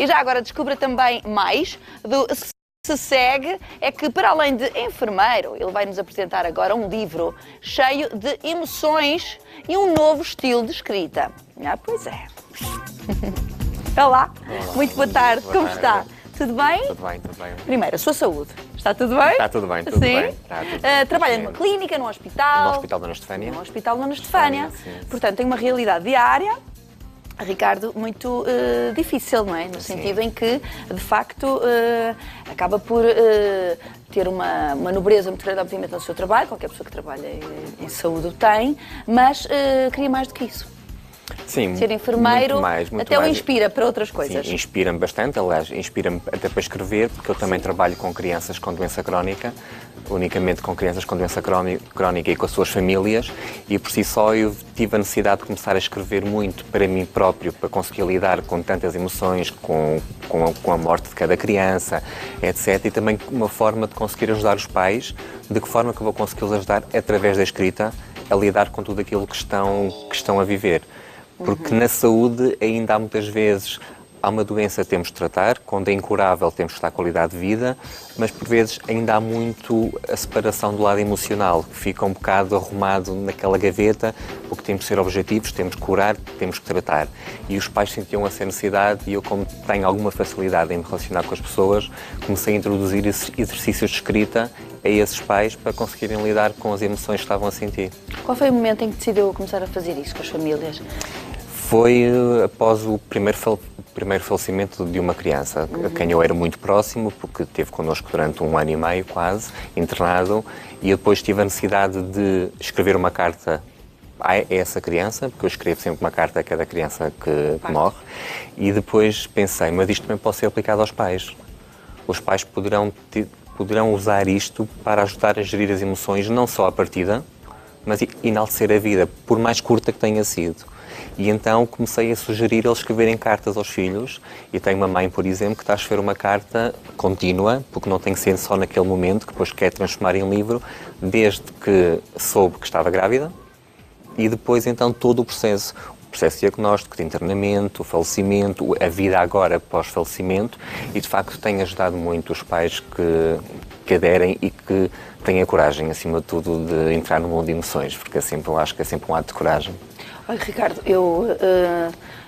E já agora descubra também mais do Se Segue, é que para além de enfermeiro, ele vai nos apresentar agora um livro cheio de emoções e um novo estilo de escrita. Ah, pois é. Olá. Olá, Muito boa tarde, como está? Tudo bem? Tudo bem, tudo bem. Primeiro, a sua saúde. Está tudo bem? Está tudo bem, tudo Sim. bem. Está tudo bem. Trabalha numa clínica, num hospital? No Hospital Dona Estefânia. No Hospital Dona Estefânia. Sim. Portanto, tem uma realidade diária, Ricardo, muito difícil, não é? No sentido em que, de facto, acaba por ter uma nobreza muito grande, obviamente, no seu trabalho. Qualquer pessoa que trabalha em saúde o tem, mas queria mais do que isso. Sim, Ser enfermeiro muito até o mais. inspira para outras coisas. Sim, inspira-me bastante, aliás, inspira-me até para escrever, porque eu também trabalho com crianças com doença crónica, unicamente com crianças com doença crónica e com as suas famílias, e por si só eu tive a necessidade de começar a escrever muito para mim próprio, para conseguir lidar com tantas emoções, com a morte de cada criança, etc. E também uma forma de conseguir ajudar os pais, de que forma que eu vou conseguir-los ajudar através da escrita, a lidar com tudo aquilo que estão a viver. Porque na saúde ainda há muitas vezes, há uma doença que temos de tratar, quando é incurável temos que dar qualidade de vida, mas por vezes ainda há muito a separação do lado emocional, que fica um bocado arrumado naquela gaveta, porque temos de ser objetivos, temos de curar, temos que tratar. E os pais sentiam essa necessidade e eu, como tenho alguma facilidade em me relacionar com as pessoas, comecei a introduzir esses exercícios de escrita a esses pais para conseguirem lidar com as emoções que estavam a sentir. Qual foi o momento em que decidiu começar a fazer isso com as famílias? Foi após o primeiro falecimento de uma criança, a quem eu era muito próximo, porque esteve connosco durante 1 ano e meio, quase, internado, e eu depois tive a necessidade de escrever uma carta a essa criança, porque eu escrevo sempre uma carta a cada criança que morre, e depois pensei, mas isto também pode ser aplicado aos pais. Os pais poderão usar isto para ajudar a gerir as emoções, não só à partida, mas enaltecer a vida, por mais curta que tenha sido. E então comecei a sugerir eles escreverem cartas aos filhos, e tenho uma mãe, por exemplo, que está a escrever uma carta contínua, porque não tem que ser só naquele momento, que depois quer transformar em livro, desde que soube que estava grávida, e depois então todo o processo diagnóstico, de internamento, o falecimento, a vida agora pós-falecimento, e de facto tem ajudado muito os pais que aderem e que têm a coragem, acima de tudo, de entrar no mundo de emoções, porque eu acho que é sempre um ato de coragem. Olha, Ricardo, eu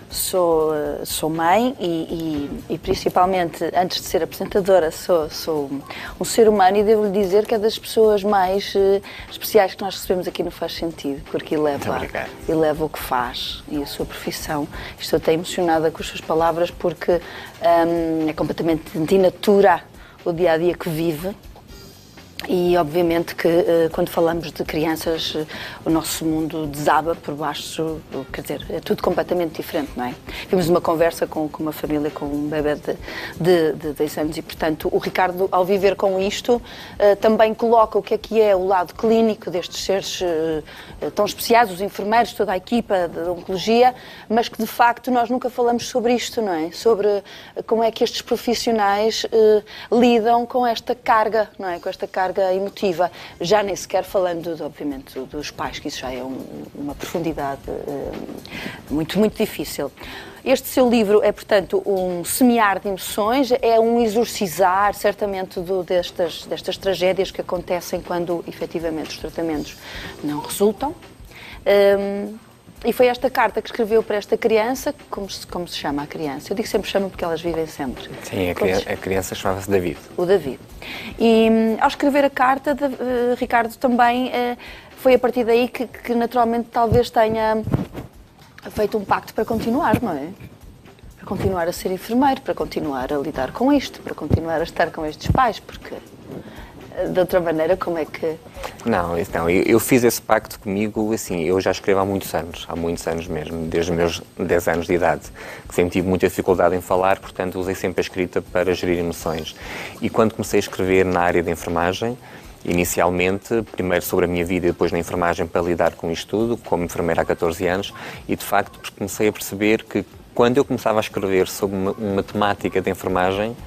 sou mãe e principalmente, antes de ser apresentadora, sou um ser humano, e devo-lhe dizer que é das pessoas mais especiais que nós recebemos aqui no Faz Sentido, porque eleva o que faz e a sua profissão. Estou até emocionada com as suas palavras, porque é completamente de natura o dia-a-dia que vive. E obviamente que quando falamos de crianças o nosso mundo desaba por baixo, quer dizer, é tudo completamente diferente, não é? Tivemos uma conversa com uma família com um bebê de 2 anos e, portanto, o Ricardo, ao viver com isto, também coloca o que é o lado clínico destes seres tão especiais, os enfermeiros, toda a equipa de oncologia, mas que de facto nós nunca falamos sobre isto, não é? Sobre como é que estes profissionais lidam com esta carga, não é? Com esta carga emotiva, já nem sequer falando, obviamente, dos pais, que isso já é uma profundidade muito, muito difícil. Este seu livro é, portanto, um semear de emoções, é um exorcizar, certamente, destas tragédias que acontecem quando, efetivamente, os tratamentos não resultam. E foi esta carta que escreveu para esta criança, como se chama a criança? Eu digo sempre chama porque elas vivem sempre. Sim, a criança chamava-se David. O David. E ao escrever a carta, Ricardo, também foi a partir daí que naturalmente talvez tenha feito um pacto para continuar, não é? Para continuar a ser enfermeiro, para continuar a lidar com isto, para continuar a estar com estes pais, porque de outra maneira, como é que... Não, eu fiz esse pacto comigo, assim, eu já escrevo há muitos anos mesmo, desde os meus 10 anos de idade, que sempre tive muita dificuldade em falar, portanto usei sempre a escrita para gerir emoções. E quando comecei a escrever na área de enfermagem, inicialmente, primeiro sobre a minha vida e depois na enfermagem para lidar com isto tudo, como enfermeira há 14 anos, e de facto comecei a perceber que quando eu começava a escrever sobre uma temática de enfermagem,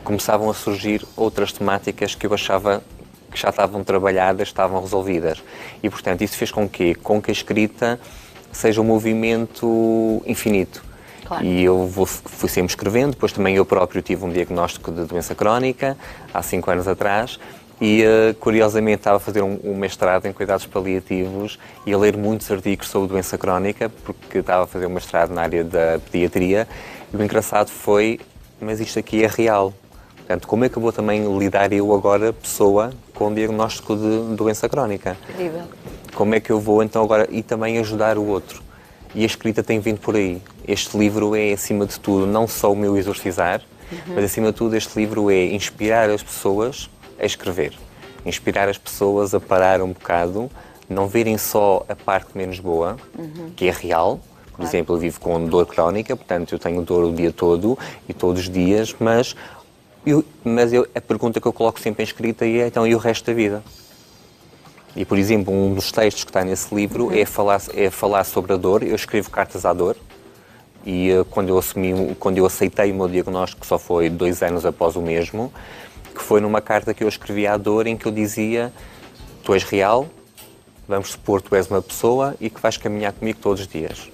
começavam a surgir outras temáticas que eu achava que já estavam trabalhadas, estavam resolvidas. E, portanto, isso fez com que a escrita seja um movimento infinito. Claro. E eu fui sempre escrevendo, depois também eu próprio tive um diagnóstico de doença crónica, há 5 anos atrás, e curiosamente estava a fazer um mestrado em cuidados paliativos e a ler muitos artigos sobre doença crónica, porque estava a fazer um mestrado na área da pediatria, e o engraçado foi, mas isto aqui é real. Portanto, como é que eu vou também lidar eu agora, pessoa, com um diagnóstico de doença crónica? Incrível. Como é que eu vou então agora e também ajudar o outro? E a escrita tem vindo por aí. Este livro é, acima de tudo, não só o meu exorcizar, mas, acima de tudo, este livro é inspirar as pessoas a escrever. Inspirar as pessoas a parar um bocado, não verem só a parte menos boa, que é real. Por exemplo, eu vivo com dor crónica, portanto, eu tenho dor o dia todo e todos os dias, mas a pergunta que eu coloco sempre em escrita é, então, e o resto da vida? E, por exemplo, um dos textos que está nesse livro é falar sobre a dor. Eu escrevo cartas à dor e quando eu aceitei o meu diagnóstico, que só foi 2 anos após o mesmo, que foi numa carta que eu escrevi à dor em que eu dizia: tu és real, vamos supor que tu és uma pessoa e que vais caminhar comigo todos os dias.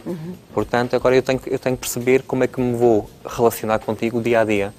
Portanto, agora eu tenho que perceber como é que me vou relacionar contigo dia a dia.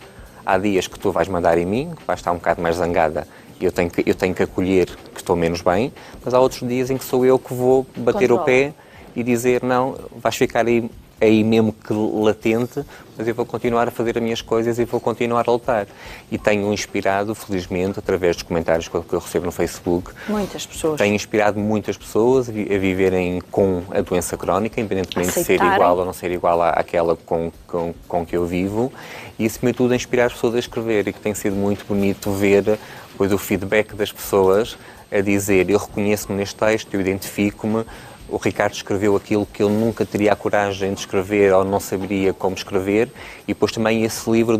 Há dias que tu vais mandar em mim, que vais estar um bocado mais zangada, e eu tenho que acolher que estou menos bem, mas há outros dias em que sou eu que vou bater o pé e dizer: não, vais ficar aí mesmo que latente, mas eu vou continuar a fazer as minhas coisas e vou continuar a lutar. E tenho inspirado, felizmente, através dos comentários que eu recebo no Facebook, muitas pessoas. Tenho inspirado muitas pessoas a viverem com a doença crónica, independentemente de ser igual ou não ser igual àquela com que eu vivo, e, acima de tudo, a inspirar as pessoas a escrever, e que tem sido muito bonito ver depois o feedback das pessoas a dizer: eu reconheço-me neste texto, eu identifico-me, o Ricardo escreveu aquilo que eu nunca teria a coragem de escrever ou não saberia como escrever, e depois também esse livro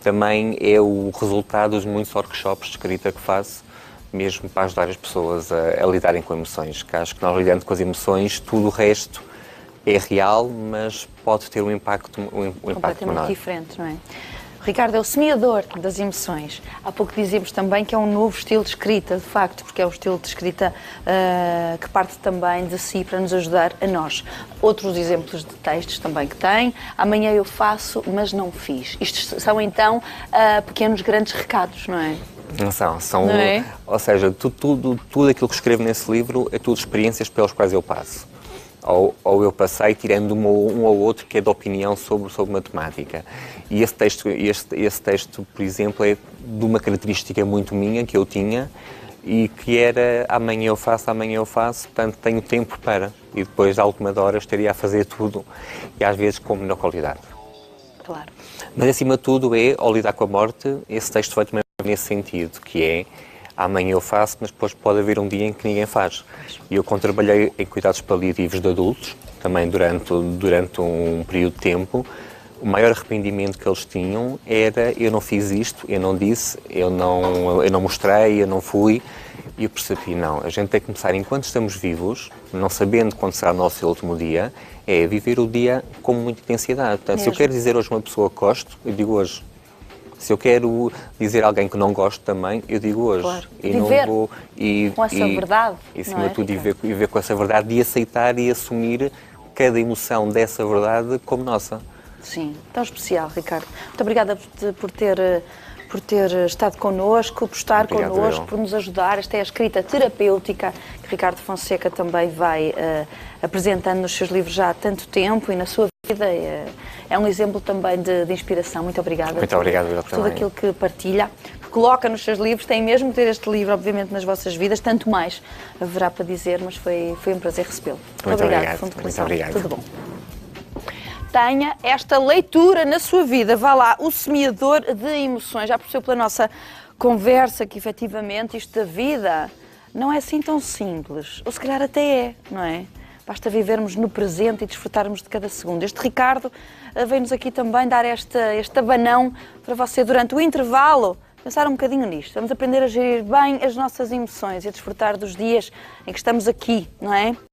também é o resultado de muitos workshops de escrita que faço, mesmo para ajudar as pessoas a lidarem com emoções, que acho que nós lidando com as emoções, tudo o resto é real, mas pode ter um impacto menor. Diferente, não é? Ricardo é o semeador das emoções. Há pouco dizíamos também que é um novo estilo de escrita, de facto, porque é um estilo de escrita que parte também de si para nos ajudar a nós. Outros exemplos de textos também que tem: amanhã eu faço, mas não fiz. Isto são então pequenos grandes recados, não é? São, não é? Ou seja, tudo aquilo que escrevo nesse livro é tudo experiências pelas quais eu passo. Ou eu passei tirando um ou outro que é de opinião sobre matemática. E esse texto, por exemplo, é de uma característica muito minha que eu tinha, e que era: amanhã eu faço, portanto tenho tempo para. E depois, à última hora, eu estaria a fazer tudo, e às vezes com menor qualidade. Claro. Mas, acima de tudo, ao lidar com a morte, esse texto vai também nesse sentido, que é: amanhã eu faço, mas depois pode haver um dia em que ninguém faz. E eu, quando trabalhei em cuidados paliativos de adultos, também durante um período de tempo, o maior arrependimento que eles tinham era: eu não fiz isto, eu não disse, eu não mostrei, eu não fui. E eu percebi: não, a gente tem que começar enquanto estamos vivos, não sabendo quando será o nosso último dia, é viver o dia com muita intensidade. Portanto, se eu quero dizer hoje a uma pessoa que gosto, eu digo hoje. Se eu quero dizer a alguém que não gosto também, eu digo hoje. Claro. E viver não vou, com essa verdade. E, acima de tudo, viver com essa verdade e aceitar e assumir cada emoção dessa verdade como nossa. Sim, tão especial, Ricardo. Muito obrigada por ter estado connosco, por estar connosco, por nos ajudar. Esta é a escrita terapêutica que Ricardo Fonseca também vai apresentando nos seus livros já há tanto tempo e na sua vida. É um exemplo também de inspiração. Muito obrigada. Muito obrigado por tudo aquilo que partilha, que coloca nos seus livros. Tem mesmo que ter este livro, obviamente, nas vossas vidas. Tanto mais haverá para dizer, mas foi um prazer recebê-lo. Muito obrigado. Muito obrigado. Tudo bom. Tenha esta leitura na sua vida. Vá lá, O Semeador de Emoções. Já percebeu pela nossa conversa que, efetivamente, isto da vida não é assim tão simples. Ou se calhar até é, não é? Basta vivermos no presente e desfrutarmos de cada segundo. Este Ricardo vem-nos aqui também dar este abanão para você durante o intervalo. Pensar um bocadinho nisto. Vamos aprender a gerir bem as nossas emoções e a desfrutar dos dias em que estamos aqui, não é?